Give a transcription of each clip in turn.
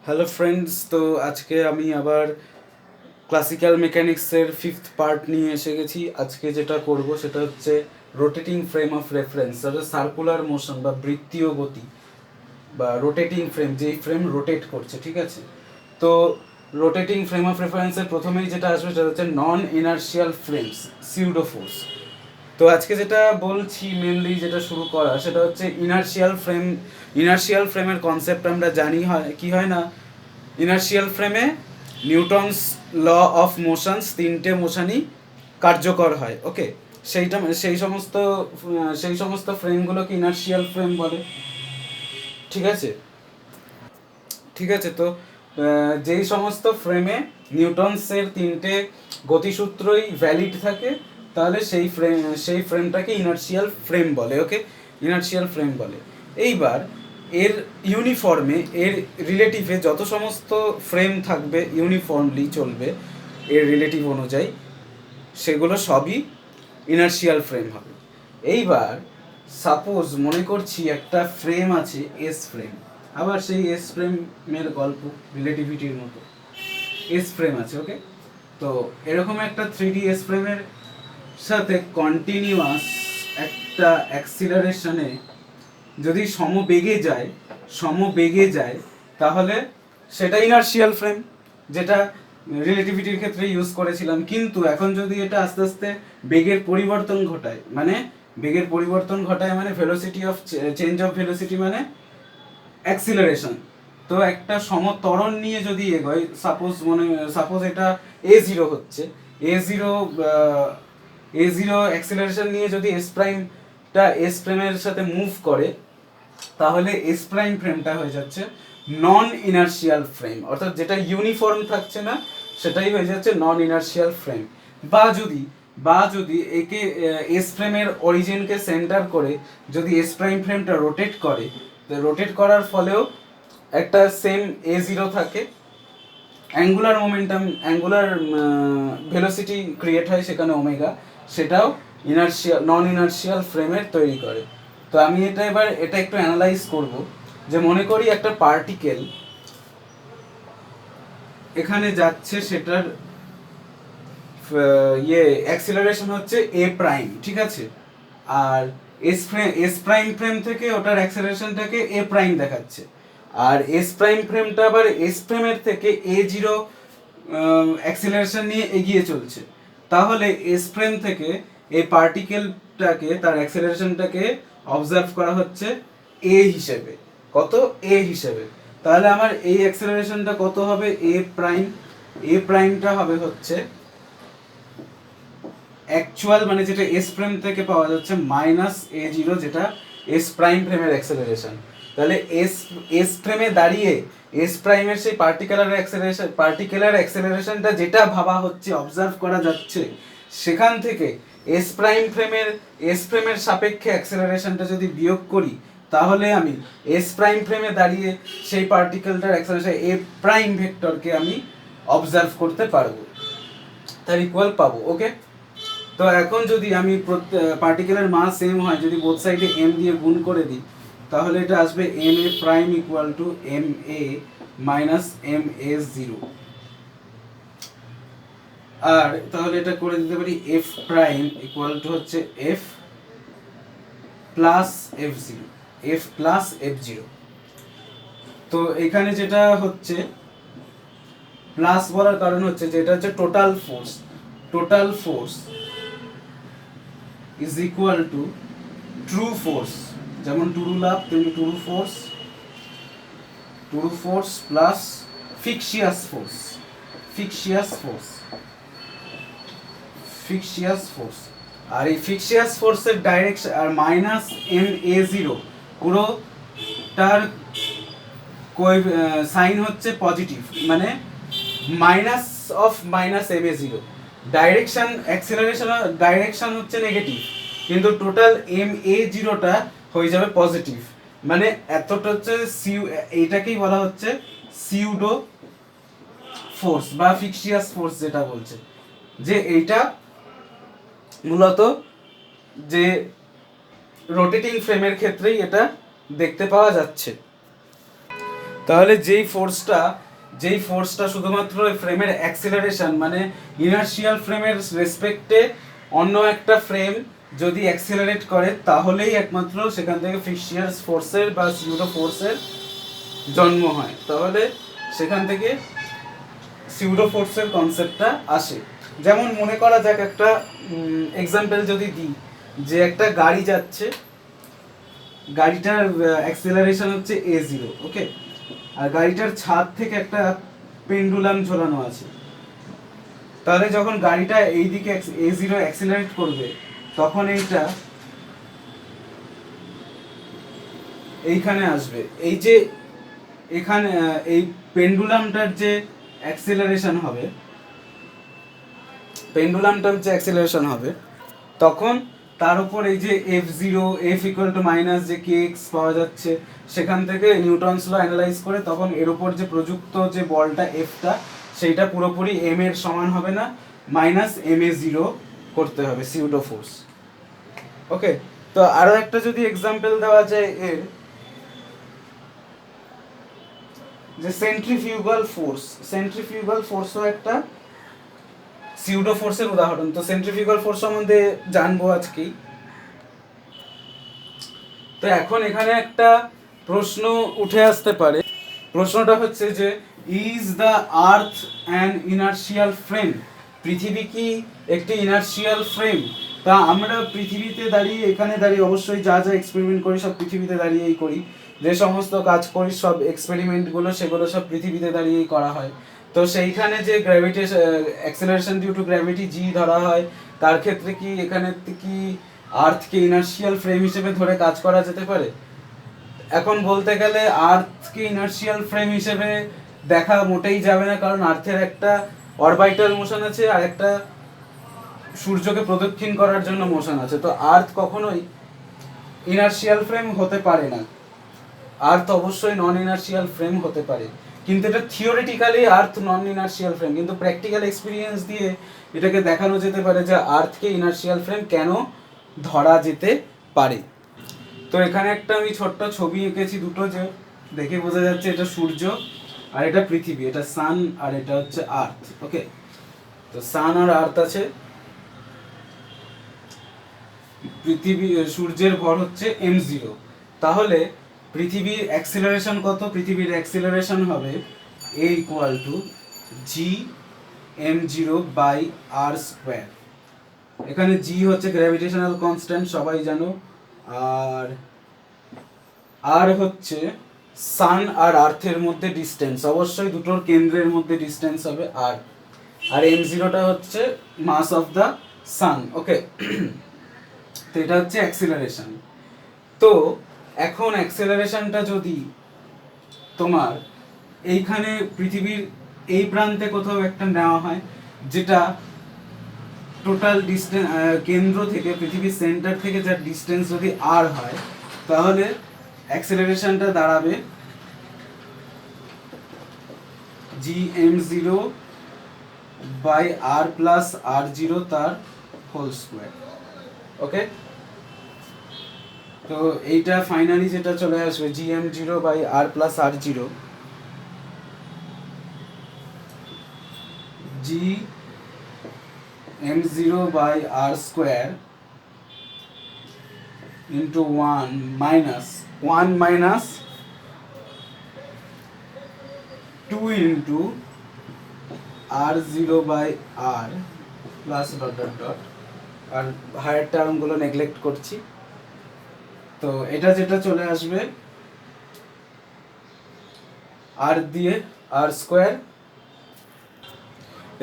Hello friends, তো আজকে আমি আবার ক্লাসিক্যাল মেকানিক্সের ফিফথ পার্ট নিয়ে এসে গেছি। আজকে যেটা করব সেটা হচ্ছে রোটেটিং ফ্রেম অফ রেফারেন্স, অর্থাৎ সার্কুলার মোশন বা বৃত্তীয় গতি বা রোটেটিং ফ্রেম, যেই ফ্রেম রোটেট করছে, ঠিক আছে। তো রোটেটিং ফ্রেম অফ রেফারেন্সের প্রথমেই যেটা আসবে সেটা হচ্ছে নন ইনার্শিয়াল ফ্রেমস, সিউডোফোর্স। তো আজকে যেটা বলছি মেনলি যেটা শুরু করা সেটা হচ্ছে ইনার্শিয়াল ফ্রেম। ইনার্শিয়াল ফ্রেমের কনসেপ্ট আমরা জানি, হয় কি হয় না, ইনার্শিয়াল ফ্রেমে নিউটনস ল অফ মোশনস তিনটে মোশনই কার্যকর হয়। ওকে, সেইটা সেই সমস্ত ফ্রেমগুলোকে ইনার্শিয়াল ফ্রেম বলে। ঠিক আছে, ঠিক আছে। তো যেই সমস্ত ফ্রেমে নিউটনসের তিনটে গতিসূত্রই ভ্যালিড থাকে, তাহলে সেই ফ্রেমটাকে ইনার্শিয়াল ফ্রেম বলে। ওকে, ইনার্শিয়াল ফ্রেম বলে। এইবার এর ইউনিফর্মে, এর রিলেটিভে যত সমস্ত ফ্রেম থাকবে ইউনিফর্মলি চলবে এর রিলেটিভ অনুযায়ী, সেগুলো সবই ইনার্শিয়াল ফ্রেম হবে। এইবার সাপোজ মনে করছি একটা ফ্রেম আছে, এস ফ্রেম। আবার সেই এস ফ্রেমের গল্প রিলেটিভিটির মতো, এস ফ্রেম আছে। ওকে, তো এরকম একটা 3D এস ফ্রেমের সাথে কন্টিনিউয়াস একটা অ্যাক্সিলারেশনে যদি সমবেগে যায় তাহলে সেটা ইনার্শিয়াল ফ্রেম, যেটা রিলেটিভিটির ক্ষেত্রে ইউজ করেছিলাম। কিন্তু এখন যদি এটা আস্তে আস্তে বেগের পরিবর্তন ঘটায়, মানে velocity of change of velocity মানে অ্যাক্সিলারেশন। তো একটা সমত্বরণ নিয়ে যদি এগোয়, সাপোজ এটা a0 হচ্ছে, a0 a0 অ্যাক্সিলারেশন নিয়ে যদি এস প্রাইমের সাথে মুভ করে, তাহলে এস প্রাইম ফ্রেমটা হয়ে যাচ্ছে নন ইনার্শিয়াল ফ্রেম, অর্থাৎ যেটা ইউনিফর্ম থাকছে না সেটাই হয়ে যাচ্ছে নন ইনার্শিয়াল ফ্রেম। বা যদি একে এস ফ্রেমের অরিজিনকে সেন্টার করে যদি এস প্রাইম ফ্রেমটা রোটেট করার ফলেও একটা সেম a0 থাকে, অ্যাঙ্গুলার ভেলোসিটি ক্রিয়েট হয় সেখানে ওমেগা, সেটাও নন ইনার্শিয়াল ফ্রেমের তৈরি করে। তো আমি এটা একটু অ্যানালাইজ করব। যে মনে করি একটা পার্টিকেল এখানে যাচ্ছে, সেটার অ্যাক্সিলারেশন হচ্ছে এ প্রাইম, ঠিক আছে। আর এস প্রাইম ফ্রেম থেকে ওটার অ্যাক্সিলারেশনটাকে এ প্রাইম দেখাচ্ছে। আর এস প্রাইম ফ্রেমটা আবার এস ফ্রেমের থেকে a0 অ্যাক্সিলারেশন নিয়ে এগিয়ে চলছে। তাহলে এস ফ্রেম থেকে এই পার্টিকেলটাকে, তার অ্যাক্সিলারেশনটাকে অবজার্ভ করা হচ্ছে এ হিসেবে। কত? এ হিসেবে। তাহলে আমার এই অ্যাক্সিলারেশনটা কত হবে? এ প্রাইমটা হবে হচ্ছে অ্যাকচুয়াল, মানে যেটা এস প্রাইম থেকে পাওয়া যাচ্ছে -a0, যেটা এস প্রাইম ফ্রেমের অ্যাক্সেলারেশন। তাহলে এস ফ্রেমে দাঁড়িয়ে এস প্রাইমের সেই পার্টিকুলার অ্যাক্সেলারেশনটা যেটা ভাবা হচ্ছে, অবজার্ভ করা যাচ্ছে, সেখান থেকে এস ফ্রেমের সাপেক্ষে অ্যাক্সেলারেশনটা যদি বিয়োগ করি, তাহলে আমি এস প্রাইম ফ্রেমে দাঁড়িয়ে সেই পার্টিকেলটার অ্যাক্সেলারেশন এ প্রাইম ভেক্টরকে আমি অবজার্ভ করতে পারবো, তার ইকুয়াল পাবো। ওকে, তো এখন যদি আমি পার্টিকেলের মাস সেম হয়, যদি বোথ সাইডে এম দিয়ে গুণ করে দিই, তাহলে এটা আসবে M A prime equal to M A minus M A zero. আর তাহলে এটা করে দিতে পারি এফ প্রাইম ইকুয়াল টু হচ্ছে এফ প্লাস এফ জিরো। তো এখানে যেটা হচ্ছে প্লাস বলার কারণ হচ্ছে যে এটা হচ্ছে total force is equal to true force, যেমন টুরু লাভ তেমনি টুরু ফোর্স প্লাস ফিকশিয়াস ফোর্স। আর এই ফিকশিয়াস ফোর্সের direction R minus M A zero, পুরোটার সাইন হচ্ছে পজিটিভ, মানে minus M A zero. Direction হচ্ছে নেগেটিভ, কিন্তু টোটাল এম এ জিরোটা হয়ে যাবে পজিটিভ। মানে এতটা হচ্ছে এইটাকেই বলা হচ্ছে সিউডো ফোর্স বা ফিকশিয়াস ফোর্স, যেটা বলছে যে এইটা মূলত যে রোটেটিং ফ্রেমের ক্ষেত্রেই এটা দেখতে পাওয়া যাচ্ছে। তাহলে যেই ফোর্সটা শুধুমাত্র ফ্রেমের অ্যাক্সিলারেশন মানে ইনার্শিয়াল ফ্রেমের রেসপেক্টে অন্য একটা ফ্রেম যদি অ্যাক্সিলারেট করে তাহলেই একমাত্র সেখান থেকে ফ্রিকশিয়াস ফোর্সের বা সিউডো ফোর্সের জন্ম হয়। তাহলে সেখান থেকে সিউডো ফোর্সের কনসেপ্টটা আসে। যেমন মনে করা যাক একটা এক্সাম্পল যদি দিই, যে একটা গাড়ি যাচ্ছে, গাড়িটার অ্যাক্সিলারেশন হচ্ছে a0, ওকে, আর গাড়িটার ছাদ থেকে একটা পেন্ডুলাম ঝোলানো আছে। তাহলে যখন গাড়িটা এইদিকে a0 অ্যাক্সিলারেট করবে তখন এইটা এইখানে আসবে। এই যে এখানে এই পেন্ডুলামটার যে অ্যাক্সিলারেশন হবে তখন তার উপর এই যে f0 f equal to minus যে kx পাওয়া যাচ্ছে, সেখান থেকে নিউটনস ল অ্যানালাইজ করে তখন এর উপর যে প্রযুক্ত যে বলটা ফটা সেইটা পুরোপুরি m এর সমান হবে না, মাইনাস ma0 করতে হবে সিউডো ফোর্স। ওকে, তো আরো একটা যদি এক্সাম্পল দেওয়া যায় এর, যে সেন্ট্রিফিউগাল ফোর্সও একটা সিউডো ফোর্সের উদাহরণ। তো সেন্ট্রিফিউগাল ফোর্স সম্বন্ধে জানবো আজকেই। তো এখন এখানে একটা প্রশ্ন উঠে আসতে পারে, প্রশ্নটা হচ্ছে যে is the earth an inertial frame? পৃথিবী কি একটি ইনার্শিয়াল ফ্রেম? তা আমরা পৃথিবীতে দাঁড়িয়ে, এখানে দাঁড়িয়ে অবশ্যই যা যা এক্সপেরিমেন্ট করি সব পৃথিবীতে দাঁড়িয়েই করি, যে সমস্ত কাজ করি সব এক্সপেরিমেন্টগুলো সেগুলো সব পৃথিবীতে দাঁড়িয়েই করা হয়। তো সেইখানে যে অ্যাক্সেলারেশন ডিউ টু গ্র্যাভিটি জি ধরা হয়, তার ক্ষেত্রে কি এখানে কি আর্থকে ইনার্শিয়াল ফ্রেম হিসেবে ধরে কাজ করা যেতে পারে? এখন বলতে গেলে আর্থকে ইনার্শিয়াল ফ্রেম হিসেবে দেখা মোটেই যাবে না, কারণ আর্থের একটা অরবিটাল মোশন আছে আর একটা সূর্যকে প্রদক্ষিণ করার জন্য মোশন আছে। তো আর্থ কখনোই ইনার্শিয়াল ফ্রেম হতে পারে না। আর্থ অবশ্যই নন ইনার্শিয়াল ফ্রেম হতে পারে, কিন্তু এটা থিওরিটিক্যালি আর্থ নন ইনার্শিয়াল ফ্রেম, কিন্তু প্র্যাকটিক্যাল এক্সপিরিয়েন্স দিয়ে এটাকে দেখানো যেতে পারে যে আর্থকে ইনার্শিয়াল ফ্রেম কেন ধরা যেতে পারে। তো এখানে একটা আমি ছোট্ট ছবি এঁকেছি দুটো, যে দেখে বোঝা যাচ্ছে এটা সূর্য আর এটা পৃথিবী, এটা সান আর এটা হচ্ছে আর্থ। ওকে, তো সান আর আর্থ আছে, পৃথিবী সূর্যের ভর হচ্ছে m0। তাহলে পৃথিবীর অ্যাক্সিলারেশন কত? পৃথিবীর অ্যাক্সিলারেশন হবে a equal to g m0/r²। এখানে g হচ্ছে গ্র্যাভিটেশনাল কনস্ট্যান্ট, সবাই জানো, আর r হচ্ছে সান আর আর্থের মধ্যে ডিস্টেন্স, অবশ্যই দুটোর কেন্দ্রের মধ্যে ডিস্টেন্স হবে r, আর m0টা হচ্ছে মাস অফ দ্য সান। ওকে, তো এটা হচ্ছে অ্যাক্সিলারেশন। তো এখন অ্যাক্সেলারেশনটা যদি তোমার এইখানে পৃথিবীর এই প্রান্তে কোথাও একটা নেওয়া হয়, যেটা টোটাল ডিস্টেন্স কেন্দ্র থেকে পৃথিবীর সেন্টার থেকে যার ডিস্টেন্স যদি r হয়, তাহলে অ্যাক্সেলারেশনটা দাঁড়াবে gm0/r+r0 তার হোল স্কোয়ার। ওকে, তো এইটা ফাইনালি যেটা চলে আসবে gm0/r+r0 gm0/r² into 1 minus 2 into r0/r plus dot dot dot, আর হায়ার টার্মগুলো নেগলেক্ট করছি। তো এটা যেটা চলে আসবে r দিয়ে r²।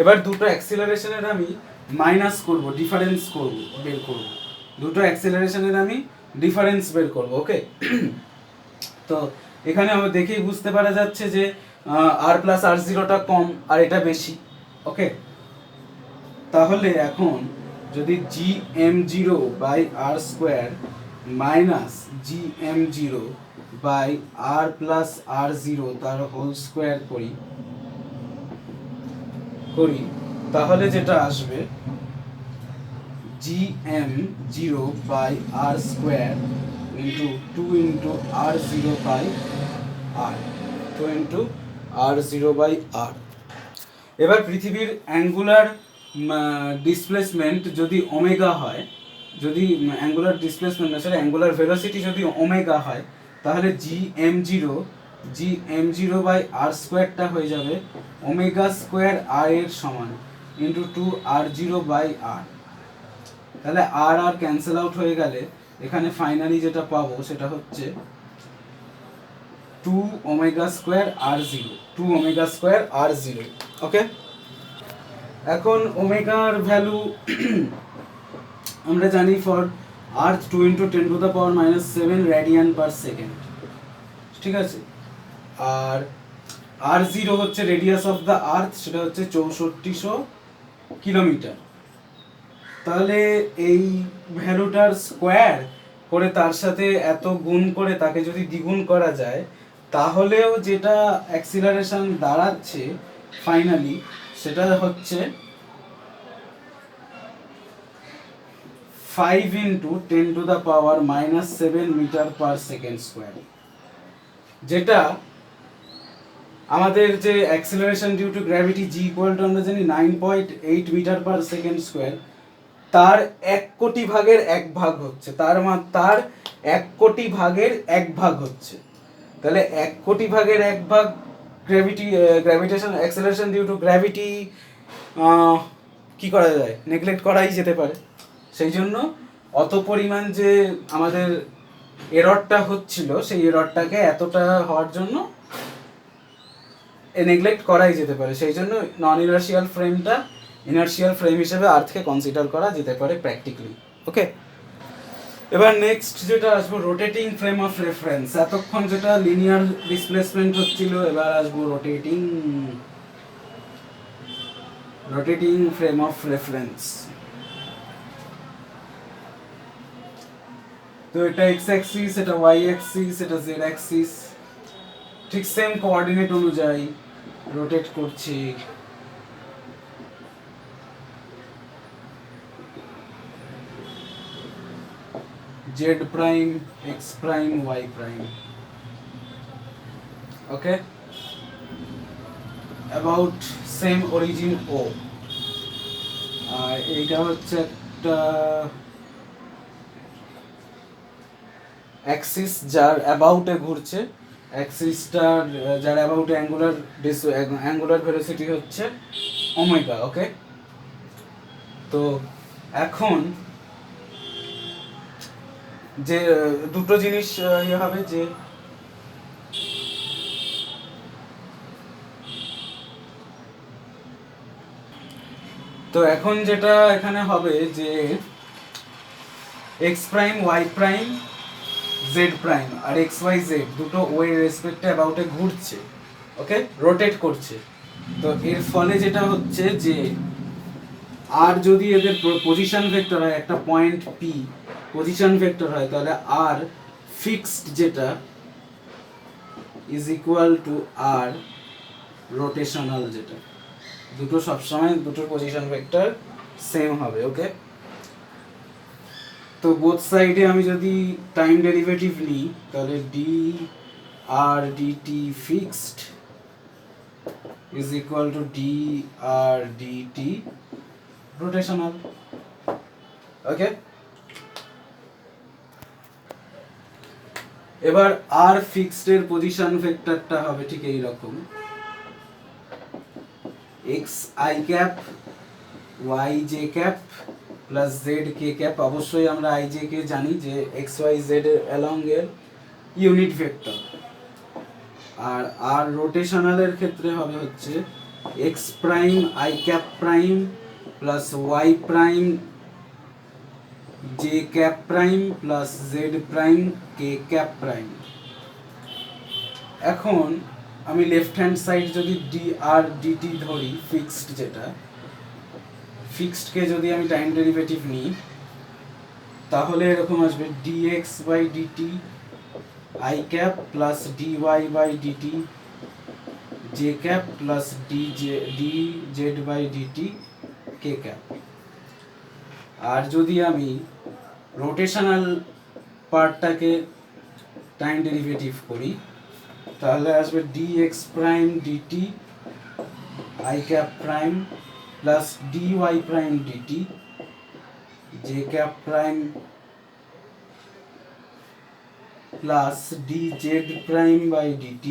এবার দুটো অ্যাক্সিলারেশনের আমি মাইনাস করব, ডিফারেন্স বের করব, দুটো অ্যাক্সিলারেশনের আমি ডিফারেন্স বের করব। ওকে, তো এখানে আমরা দেখেই বুঝতে পারা যাচ্ছে যে r+r0টা কম আর এটা বেশি। ওকে, তাহলে এখন যদি gm0/r² মাইনাস gm0/r+r0 তার হোল স্কোয়ার করি, তাহলে যেটা আসবে gm0/r² into 2 into r0/r। Two into R zero by R. এবার পৃথিবীর অ্যাঙ্গুলার ডিসপ্লেসমেন্ট যদি ওমেগা হয়, যদি অ্যাঙ্গুলার ডিসপ্লেসমেন্ট না সেটা অ্যাঙ্গুলার ভেলোসিটি যদি ওমেগা হয়, তাহলে G M zero by R স্কোয়ারটা হয়ে যাবে ওমেগা স্কোয়ার আর এর সমান into two R zero by R. তাহলে আর আর ক্যান্সেল আউট হয়ে গেলে এখানে ফাইনালি যেটা পাবো সেটা হচ্ছে টু ওমেগা স্কোয়ার আর জিরো, টু ওমেগা স্কোয়ার আর জিরো। ওকে, এখন ওমেগার ভ্যালু আমরা জানি for earth 2 into 10⁻⁻7 radian per second, ঠিক আছে। আর আর জিরো হচ্ছে রেডিয়াস অফ দ্য আর্থ, সেটা হচ্ছে 6400 কিলোমিটার। তাহলে এই ভ্যালুটার স্কোয়ার করে তার সাথে এত গুণ করে তাকে যদি দ্বিগুণ করা যায়, তাহলেও যেটা অ্যাক্সিলারেশন দাঁড়াচ্ছে ফাইনালি সেটা হচ্ছে 5 into 10⁻⁻7 metre per second square. যেটা আমাদের যে acceleration due to gravity G equal to আমরা জানি 9.8 মিটার পার সেকেন্ড স্কোয়ার, তার 1 কোটি ভাগের 1 ভাগ হচ্ছে, তার 1 কোটি ভাগের 1 ভাগ হচ্ছে। তাহলে 1 কোটি ভাগের 1 ভাগ gravitation acceleration due to gravity কি করা যায়, নেগলেক্ট করাই যেতে পারে। সেই জন্য অত পরিমাণ যে আমাদের এররটা হচ্ছিল, সেই এররটাকে এতটা হওয়ার জন্য নেগলেক্ট করাই যেতে পারে। সেই জন্য নন ইনার্শিয়াল ফ্রেমটা ইনার্শিয়াল ফ্রেম হিসেবে আর্থকে কনসিডার করা যেতে পারে প্র্যাকটিক্যালি। ওকে, এবার নেক্সট যেটা আসবো রোটেটিং ফ্রেম অফ রেফারেন্স। এতক্ষণ যেটা লিনিয়ার ডিসপ্লেসমেন্ট হচ্ছিল, এবার আসবো রোটেটিং ফ্রেম অফ রেফারেন্স। তো এটা এক্স অ্যাক্সিস, এটা ওয়াই অ্যাক্সিস, এটা জেড অ্যাক্সিস, ঠিক সেম কোঅর্ডিনেট অনুযায়ী রোটেট করছি। Z prime, X prime, Y prime. Okay, about same origin ও। আর এইটা হচ্ছে একটা অ্যাক্সিস যার অ্যাবাউটে ঘুরছে, অ্যাক্সিসটার যার অ্যাবাউটে অ্যাঙ্গুলার ভেলোসিটি হচ্ছে ওমেগা। ওকে, তো এখন যে দুটো জিনিস ইয়ে হবে, যে তো এখন যেটা এখানে হবে যে X prime, Y prime, Z prime আর এক্স ওয়াই জেড দুটো ওয়ে রেসপেক্টে অ্যাবাউটে ঘুরছে। ওকে, রোটেট করছে। তো এর ফলে যেটা হচ্ছে যে আর যদি এদের পজিশন ভেক্টর হয়, একটা পয়েন্ট পি পজিশন ভেক্টর হয়, তাহলে আর ফিক্সড যেটা is equal to R rotational যেটা, দুটো সবসময় দুটোর পজিশন ভেক্টর সেম হবে। ওকে, তো বোথ সাইডে আমি যদি টাইম ডেরিভেটিভ নিই, তাহলে D R DT fixed is equal to D R DT rotational. Okay, এবার আর ফিক্সড এর পজিশন ভেক্টরটা হবে ঠিক এই রকম, X I cap Y J cap plus Z K cap. অবশ্যই আমরা আই জে কে জানি যে এক্স ওয়াই জেড অ্যালং এর ইউনিট ভেক্টর। আর আর রোটেশনালের ক্ষেত্রে হবে হচ্ছে X prime I cap prime plus Y prime J cap prime plus Z prime K cap prime. এখন আমি লেফট হ্যান্ড সাইড যদি ডি আর ডিটি ধরি, ফিক্সড যেটা, ফিক্সডকে যদি আমি টাইম ডেরিভেটিভ নিই, তাহলে এরকম আসবে dx by DT I cap plus DY by DT J cap plus D Z by DT K cap. আর যদি আমি রোটেশনাল পার্টটাকে টাইম ডেরিভেটিভ করি, তাহলে আসবে dx prime dt i cap prime plus dy prime dt j cap prime plus dz prime by dt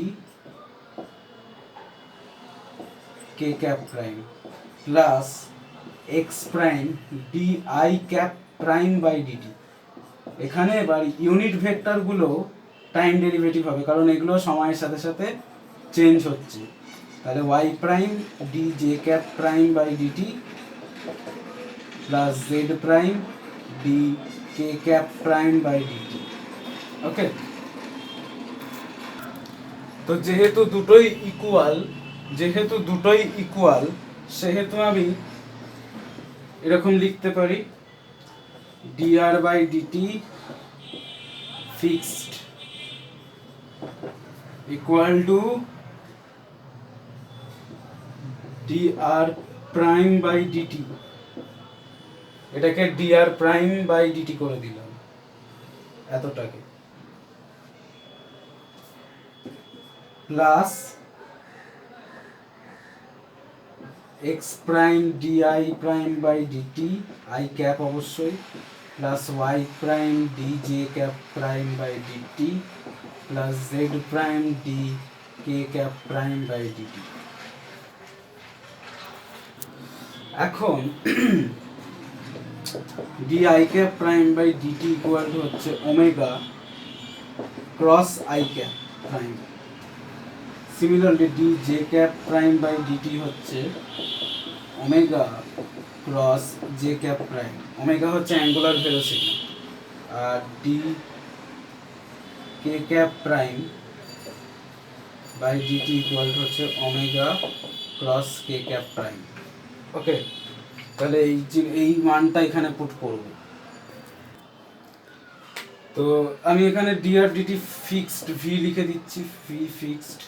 k cap prime plus x prime di cap prime by dt। এখানে এবার unit ভেক্টরগুলো time derivative হবে, কারণ এগুলো সময়ের সাথে সাথে change হচ্ছে। তাহলে y prime dj cap prime by dt plus z prime dk cap prime by dt। Okay, তো যেহেতু দুটোই ইকুয়াল সেহেতু আমি এরকম লিখতে পারি dr by dt fixed equal to dr prime by dt। এটাকে dr প্রাইম বাই dt করে দিলাম এতটাকে, plus x prime di prime by dt i cap অবশ্যই, plus y prime dj cap prime by dt plus z prime dk cap prime by dt। এখন di cap prime by dt equal to হচ্ছে omega cross i cap prime. Similarly dj cap prime by dt হচ্ছে omega cross j cap prime. Omega হচ্ছে angular velocity আর k cap prime by dt equal to হচ্ছে omega cross k cap prime. Okay, তাহলে এই মানটা এখানে put করব। তো আমি এখানে dr dt ফিক্সড v লিখে দিচ্ছি, v ফিক্সড,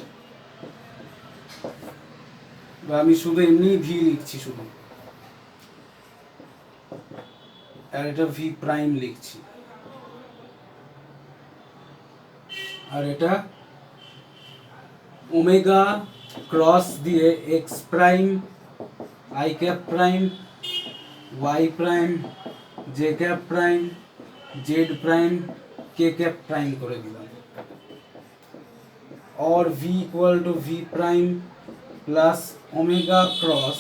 বা আমি শুধু এমনি v লিখছি শুধু, আর এটা v প্রাইম লিখছি, আর এটা ওমেগা ক্রস দিয়ে x prime i cap prime y prime j cap prime z prime k cap prime করে দিলাম, और v equal to v prime plus omega cross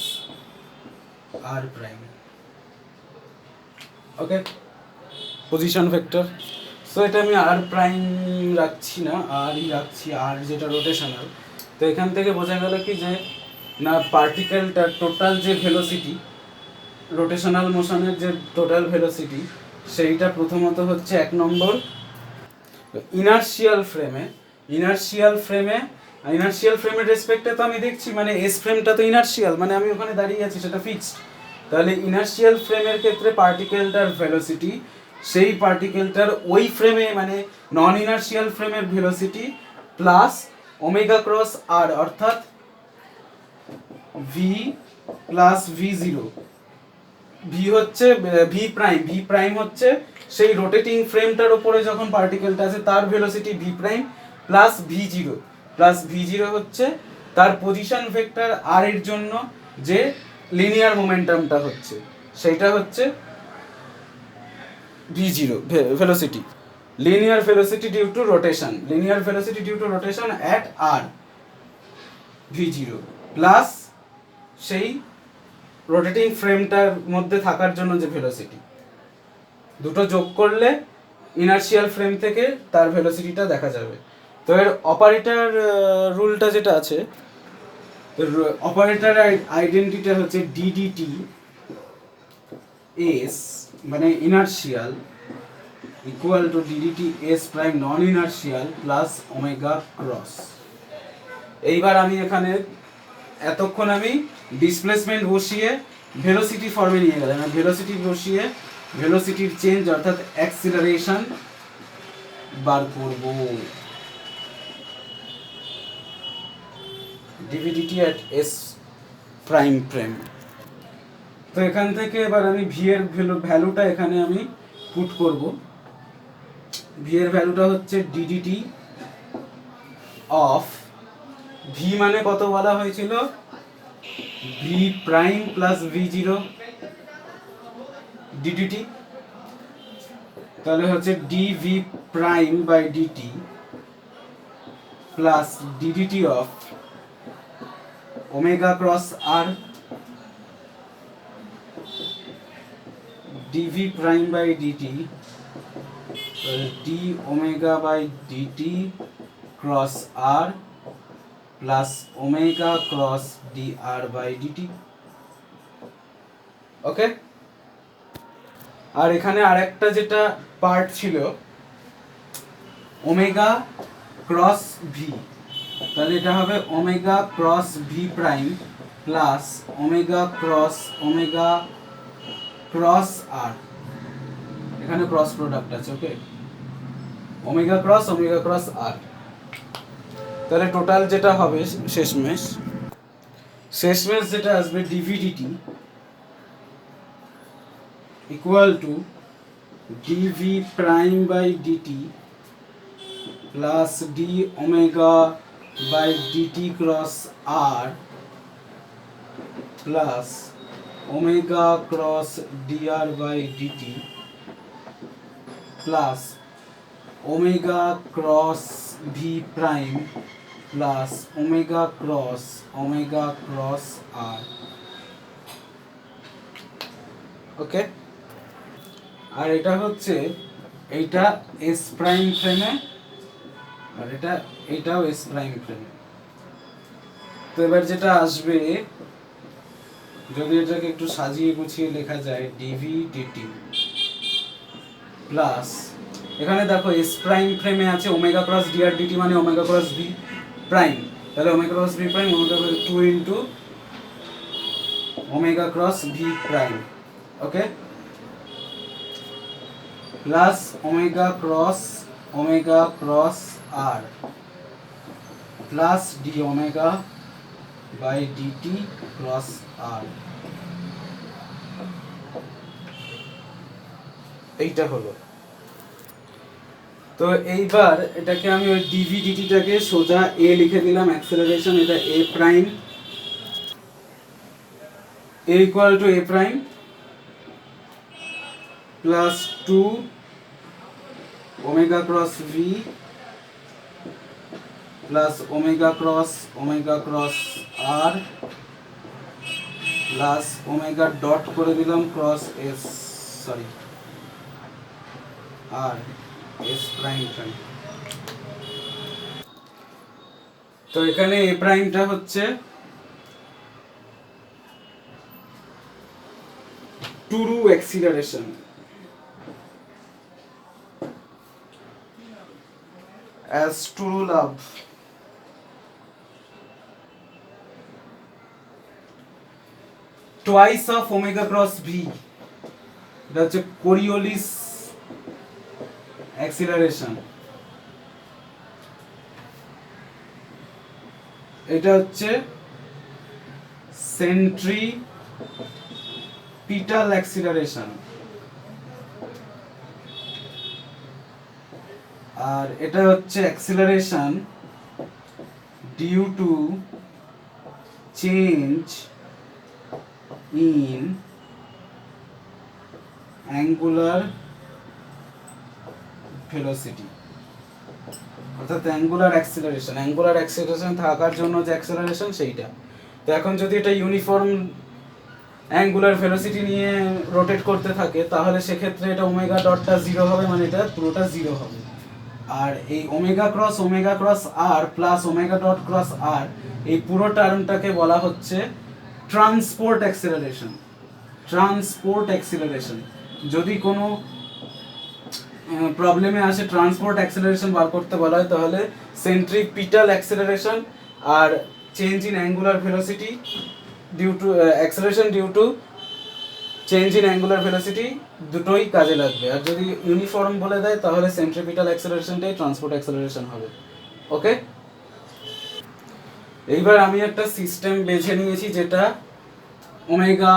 r prime. Okay, position vector. So এটা আমি r prime রাখছি না, r ই রাখছি, r যেটা rotational. তো এখান থেকে বোঝা গেল কি যে না পার্টিকেলটা টোটাল যে ভেলোসিটি, রোটেশনাল মোশনের যে টোটাল ভেলোসিটি, সেইটা প্রথমত হচ্ছে এক নম্বর ইনার্শিয়াল ফ্রেমের রেসপেক্টে তো আমি দেখছি মানে এস ফ্রেমটা তো ইনার্শিয়াল, মানে আমি ওখানে দাঁড়িয়ে আছি, সেটা ফিক্সড। তাহলে ইনার্শিয়াল ফ্রেমের ক্ষেত্রে পার্টিকেলটার ভেলোসিটি সেই পার্টিকেলটার ওই ফ্রেমে মানে নন ইনার্শিয়াল ফ্রেমের ভেলোসিটি প্লাস ওমেগা ক্রস আর, অর্থাৎ V plus V zero. V হচ্ছে ভি প্রাইম হচ্ছে সেই রোটেটিং ফ্রেমটার উপরে যখন পার্টিকেলটা আছে তার velocity V prime plus V zero হচ্ছে তার পজিশন ভেক্টর আর এর জন্য যে লিনিয়ার মোমেন্টামটা হচ্ছে সেইটা হচ্ছে V zero velocity, linear velocity due to rotation at R V zero plus সেই রোটেটিং ফ্রেমটার মধ্যে থাকার জন্য যে ভেলোসিটি, দুটো যোগ করলে ইনার্শিয়াল ফ্রেম থেকে তার ভেলোসিটিটা দেখা যাবে। তো এর অপারেটর রুলটা যেটা আছে, অপারেটর আইডেন্টিটি হচ্ছে ডিডিটি এস মানে inertial equal to DDT S prime non inertial plus omega cross. এইবার আমি এখানে এতক্ষণ আমি ডিসপ্লেসমেন্ট বসিয়ে ভেলোসিটি ফর্মে নিয়ে গেলাম, ভেলোসিটি বসিয়ে ভেলোসিটির চেঞ্জ অর্থাৎ অ্যাক্সিলারেশন বার করব। ডিভিডিটি অ্যাট এস প্রাইম ফ্রেম। তো এখান থেকে এবার আমি ভি এর ভ্যালুটা এখানে আমি পুট করব। ভি এর ভ্যালুটা হচ্ছে ডিডিটি অফ ভি মানে কত বলা হয়েছিল, V prime plus V zero DDT, তাহলে হচ্ছে DV prime by DT plus DDT of omega cross R, DV prime by DT D omega by DT cross R plus omega cross D R by DT. Okay, আর এখানে আরেকটা যেটা part ছিল omega cross V, তাহলে এটা হবে omega cross V prime plus omega cross R, এখানে cross product আছে। ওকে, ওমেগা ক্রস আর, তাহলে টোটাল যেটা হবে শেষমেশ যেটা আসবে DVDT equal to DV prime by DT plus D omega by DT cross R plus omega cross DR by DT plus omega cross V prime plus omega cross R. Okay, আর এটা হচ্ছে এইটা S prime ফ্রেমে আর এইটাও S prime ফ্রেমে। তো এবার যেটা আসবে, যদি এটাকে একটু সাজিয়ে গুছিয়ে লেখা যায় ডিভি ডিটি প্লাস, এখানে দেখো এস প্রাইম ফ্রেমে আছে ওমেগা ক্রস ডিআর ডিটি মানে ওমেগা ক্রস ভি প্রাইম, তাহলে omega cross V prime omega 2 into omega cross V prime. Okay, plus omega cross R plus D omega by DT cross R. এইটা হলো। তো এইবার এটাকে আমি ওই ডিভি ডিটিটাকে সোজা এ লিখে দিলাম, অ্যাক্সেলারেশন এটা a prime, a equal to a prime plus 2 omega cross v plus omega cross R plus omega dot করে দিলাম cross s r s prime. তো এখানে এ প্রাইমটা হচ্ছে true acceleration, as true love, twice of omega cross v, এটা হচ্ছে Coriolis acceleration, এটা হচ্ছে সেন্ট্রিপিটাল অ্যাক্সিলারেশন, আর এটা হচ্ছে acceleration due to change in angular velocity, অর্থাৎ অ্যাঙ্গুলার অ্যাক্সিলারেশন থাকার জন্য যে অ্যাক্সিলারেশন সেইটা। তো এখন যদি এটা ইউনিফর্ম অ্যাঙ্গুলার ভেলোসিটি নিয়ে রোটেট করতে থাকে তাহলে সেক্ষেত্রে এটা ওমেগা ডটটা 0 হবে, মানে এটা পুরোটা 0 হবে। আর এই ওমেগা ক্রস আর প্লাস ওমেগা ডট ক্রস আর এই পুরো টার্মটাকে বলা হচ্ছে ট্রান্সপোর্ট অ্যাক্সিলারেশন। যদি কোনো প্রবলেমে আসে ট্রান্সপোর্ট অ্যাক্সিলারেশন বার করতে বলা হয় তাহলে সেন্ট্রিপিটাল অ্যাক্সিলারেশন আর change in angular velocity due to acceleration due to change in angular velocity দুটোই কাজে লাগবে। আর যদি ইউনিফর্ম বলে দেয় তাহলে সেন্ট্রিপিটাল অ্যাক্সিলারেশনটাই ট্রান্সপোর্ট অ্যাক্সিলারেশন হবে। ওকে, এইবার আমি একটা সিস্টেম বেছে নিয়েছি যেটা ওমেগা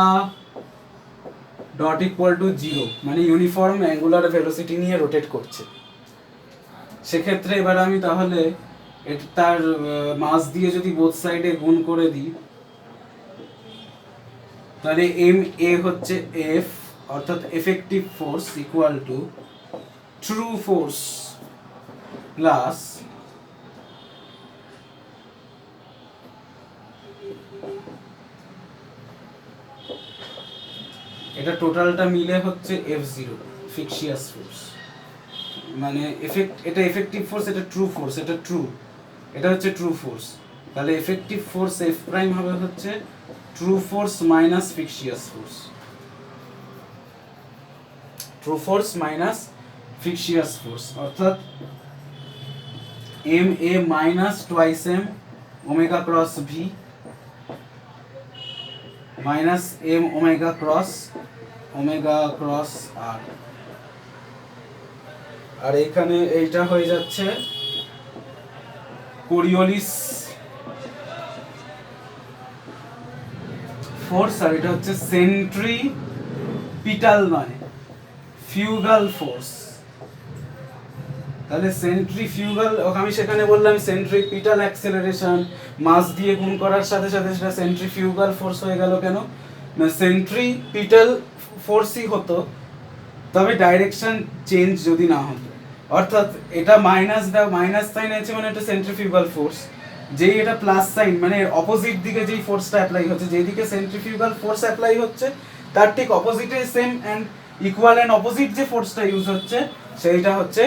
ডট ইকুয়াল টু 0 মানে ইউনিফর্ম অ্যাঙ্গুলার ভেলোসিটি নিয়ে রোটেট করছে। সেক্ষেত্রে এবার আমি তাহলে এটা তার মাস দিয়ে যদি বোথ সাইডে গুণ করে দিই, তাহলে এম এ হচ্ছে এফ অর্থাৎ effective force equal to true force plus এটা টোটালটা মিলে হচ্ছে F0 ফিক্সিয়াস ফোর্স, মানে এটা এফেক্টিভ ফোর্স, এটা ট্রু ফোর্স, এটা ট্রু, এটা হচ্ছে ট্রু ফোর্স। তাহলে এফেক্টিভ ফোর্স F প্রাইম হবে হচ্ছে true force minus fictitious force, true force minus fictitious force অর্থাৎ এম এ minus twice M omega cross v minus m omega cross r, আর এখানে এইটা হয়ে যাচ্ছে কোরিওলিস ফোর্স, আর এটা হচ্ছে সেন্ট্রিপিটাল নয় ফিউগাল ফোর্স। তাহলে সেন্ট্রিফিউগাল, আমি সেখানে বললাম সেন্ট্রিপিটাল অ্যাক্সেলারেশন মাস দিয়ে গুণ করার সাথে সাথে সেটা সেন্ট্রিফিউগাল ফোর্স হয়ে গেল কেন না, সেন্ট্রিপিটাল ফোর্সই হতো তবে ডাইরেকশন চেঞ্জ যদি না হতো, অর্থাৎ এটা মাইনাস সাইন আছে মানে এটা সেন্ট্রিফিউগাল ফোর্স, যেই এটা প্লাস সাইন মানে অপোজিট দিকে যেই ফোর্সটা অ্যাপ্লাই হচ্ছে, যেদিকে সেন্ট্রিফিউগাল ফোর্স অ্যাপ্লাই হচ্ছে তার ঠিক অপোজিটে same and equal and opposite যে ফোর্সটা ইউজ হচ্ছে সেইটা হচ্ছে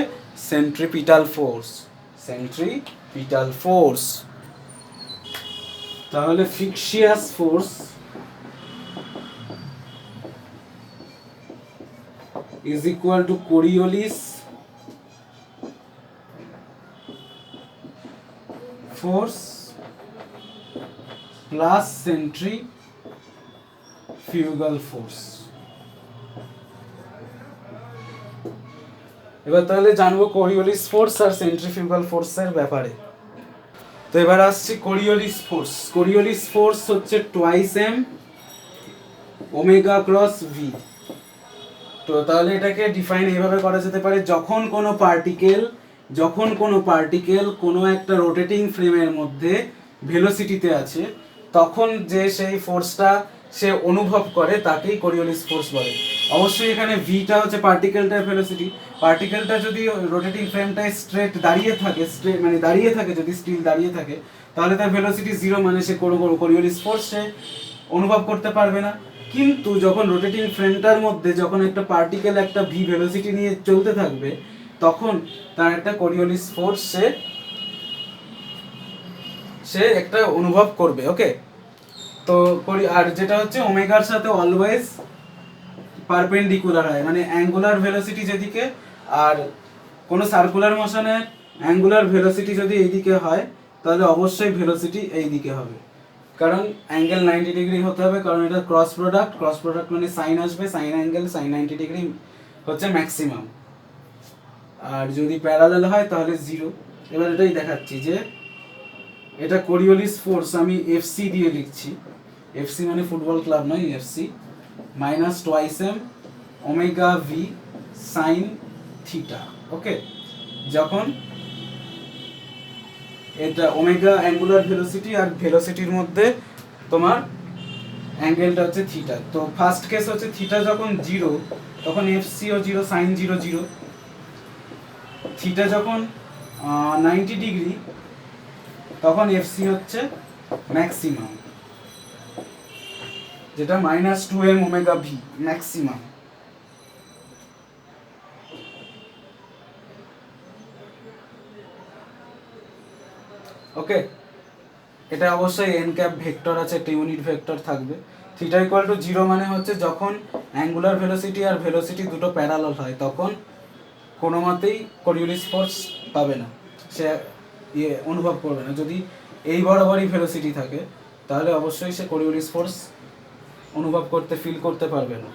সেন্ট্রিপিটাল ফোর্স। তাহলে ফিক্সিয়াস force is equal to Coriolis force plus centrifugal force। এবার তাহলে জানবো কোরিওলিস ফোর্স আর সেন্ট্রিফিউগাল ফোর্সের ব্যাপারে। তো এবার আসছি কোরিওলিস ফোর্স হচ্ছে twice M omega cross V. তো তাহলে এটাকে ডিফাইন এইভাবে করা যেতে পারে, যখন কোনো পার্টিকেল কোনো একটা রোটেটিং ফ্রেমের মধ্যে ভেলোসিটিতে আছে তখন যে সেই ফোর্সটা সে অনুভব করে তাকেই কোরিওলিস ফোর্স বলে। অবশ্যই এখানে ভিটা হচ্ছে পার্টিকেলটার ভেলোসিটি, পার্টিকেলটা যদি রোটেটিং ফ্রেমটায় স্ট্রেট দাঁড়িয়ে থাকে যদি স্টিল দাঁড়িয়ে থাকে তাহলে তার ভেলোসিটি 0, মানে সে কোনো কোরিওলিস ফোর্স সে অনুভব করতে পারবে না। কিন্তু যখন রোটেটিং ফ্রেমটার মধ্যে যখন একটা পার্টিকেল একটা ভি ভেলোসিটি নিয়ে চলতে থাকবে তখন তার একটা কোরিওলিস ফোর্স সে একটা অনুভব করবে। ওকে, তো আর যেটা হচ্ছে ওমেগার সাথে অলওয়েজ পারপেন্ডিকুলার হয়, মানে অ্যাঙ্গুলার ভেলোসিটি যেদিকে, আর কোনো সার্কুলার মোশনের অ্যাঙ্গুলার ভেলোসিটি যদি এইদিকে হয় তাহলে অবশ্যই ভেলোসিটি এই দিকে হবে, কারণ অ্যাঙ্গেল 90 ডিগ্রি হতে হবে, কারণ এটা ক্রস প্রোডাক্ট মানে সাইন আসবে, সাইন অ্যাঙ্গেল সাইন 90 ডিগ্রি হচ্ছে ম্যাক্সিমাম, আর যদি প্যারালাল হয় তাহলে 0। এবার এটাই দেখাচ্ছি যে এটা কোরিওলিস ফোর্স আমি এফসি দিয়ে লিখছি, এফসি মানে ফুটবল ক্লাব নয়, FC minus twice M omega v sine theta. Okay, যখন এটা ওমেগা অ্যাঙ্গুলার ভেলোসিটি আর ভেলোসিটির মধ্যে তোমার অ্যাঙ্গেলটা হচ্ছে থিটা, তো ফার্স্ট কেস হচ্ছে থিটা যখন 0 তখন এফসিও 0 সাইন 0 0, থিটা যখন 90 ডিগ্রি তখন এফসি হচ্ছে ম্যাক্সিমাম, যেটা minus 2m omega v maximum. Okay, এটা অবশ্যই এন ক্যাপ ভেক্টর আছে, একটা ইউনিট ভেক্টর থাকবে। থিটা ইকুয়াল টু 0 মানে হচ্ছে যখন অ্যাঙ্গুলার ভেলোসিটি আর ভেলোসিটি দুটো প্যারালাল হয় তখন কোনো মতেই কোরিওলিস ফোর্স পাবে না, সে অনুভব করবে না। যদি এই বরাবরই ভেলোসিটি থাকে তাহলে অবশ্যই সে কোরিওলিস ফোর্স অনুভব ফিল করতে পারবে না।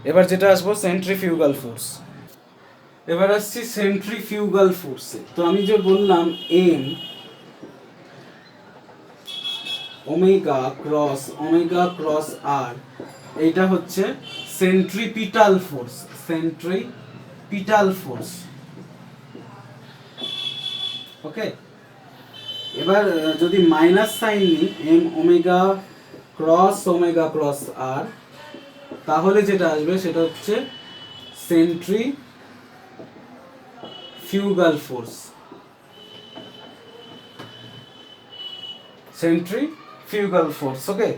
এবার যেটা আসবো সেন্ট্রিফিউগাল ফোর্স। এবার আসছি সেন্ট্রিফিউগাল ফোর্সে। তো আমি যে বললাম এম ওমেগা ক্রস আর, এইটা হচ্ছে সেন্ট্রিপিটাল ফোর্স। ওকে, এবার যদি মাইনাস সাইন নিই এম ওমেগা ক্রস আর, তাহলে যেটা আসবে সেটা হচ্ছে সেন্ট্রিফিউগাল ফোর্স। সেন্ট্রিফিউগাল ফোর্স, ওকে।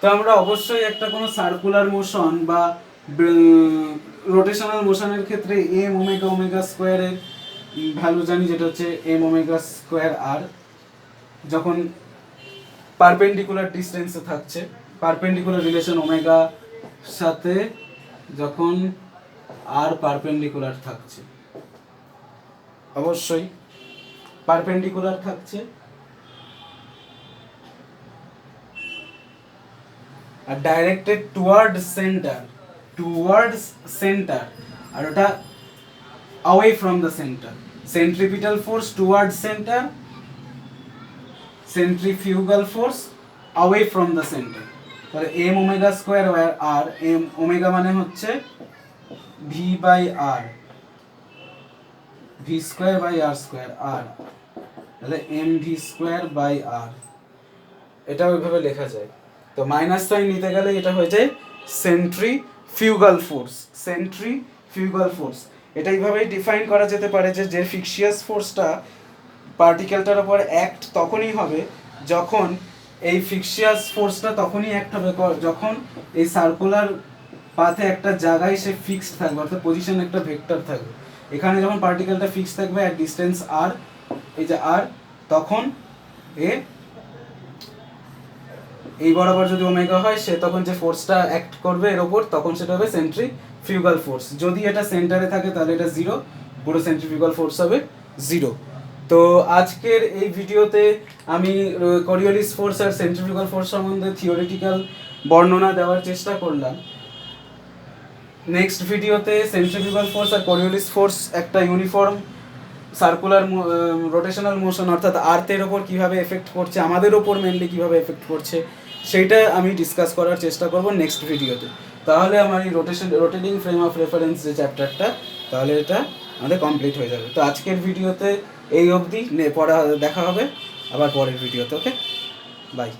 তো আমরা অবশ্যই একটা কোনো সার্কুলার মোশন বা রোটেশনাল মোশনের ক্ষেত্রে এম ওমেগা স্কোয়ারের ভ্যালু জানি, যেটা হচ্ছে এম ওমেগা স্কোয়ার আর, যখন পারপেন্ডিকুলার ডিস্টেন্সে থাকছে, পারপেন্ডিকুলার রিলেশন ওমেগা সাথে যখন আর পারপেন্ডিকুলার থাকছে, অবশ্যই পারপেন্ডিকুলার থাকছে, আর ডাইরেক্টেড টুয়ার্ডস সেন্টার, আর ওটা away from the center, centripetal force towards center, centrifugal force away from the center। তাহলে m omega square R, m omega মানে হচ্ছে v by r, v square by r square, r তাহলে m v square by r, এটা ওইভাবে লেখা যায়। তো minus sine নিতে গেলে এটা হয়ে যায় সেন্ট্রিফিউগাল ফোর্স। এটা এইভাবেই ডিফাইন করা যেতে পারে যে ফিক্সিয়াস ফোর্সটা পার্টিকেলটার উপর অ্যাক্ট তখনই হবে যখন এই ফিক্সিয়াস ফোর্সটা তখনই অ্যাক্ট হবে যখন এই সার্কুলার পাথে একটা জায়গায় সে ফিক্সড থাকবে, অর্থাৎ পজিশন একটা ভেক্টর থাকবে। এখানে যখন পার্টিকেলটা ফিক্সড থাকবে অ্যাট ডিস্টেন্স আর, এই যে আর, তখন এই বরাবর যদি ওমেগা হয়, সে তখন যে ফোর্সটা অ্যাক্ট করবে এর ওপর, তখন সেটা হবে সেন্ট্রিফিউগাল ফোর্স। যদি এটা সেন্টারে থাকে তাহলে এটা জিরো, পুরো সেন্ট্রিফিউগাল ফোর্স হবে জিরো। তো আজকের এই ভিডিওতে আমি করিওলিস ফোর্স আর সেন্ট্রিফিউগাল ফোর্স সম্বন্ধে থিওরিটিক্যাল বর্ণনা দেওয়ার চেষ্টা করলাম। নেক্সট ভিডিওতে সেন্ট্রিফিউগাল ফোর্স আর করিওলিস ফোর্স একটা ইউনিফর্ম সার্কুলার রোটেশনাল মোশন অর্থাৎ আর্থের ওপর কীভাবে এফেক্ট করছে, আমাদের ওপর মেনলি কীভাবে এফেক্ট করছে, সেইটা আমি ডিসকাস করার চেষ্টা করব নেক্সট ভিডিওতে। তাহলে আমার এই রোটেটিং ফ্রেম অফ রেফারেন্স যে চ্যাপ্টারটা, তাহলে এটা আমাদের কমপ্লিট হয়ে যাবে। তো আজকের ভিডিওতে এই অবধি, পড়া দেখা হবে আবার পরের ভিডিওতে, ওকে, বাই।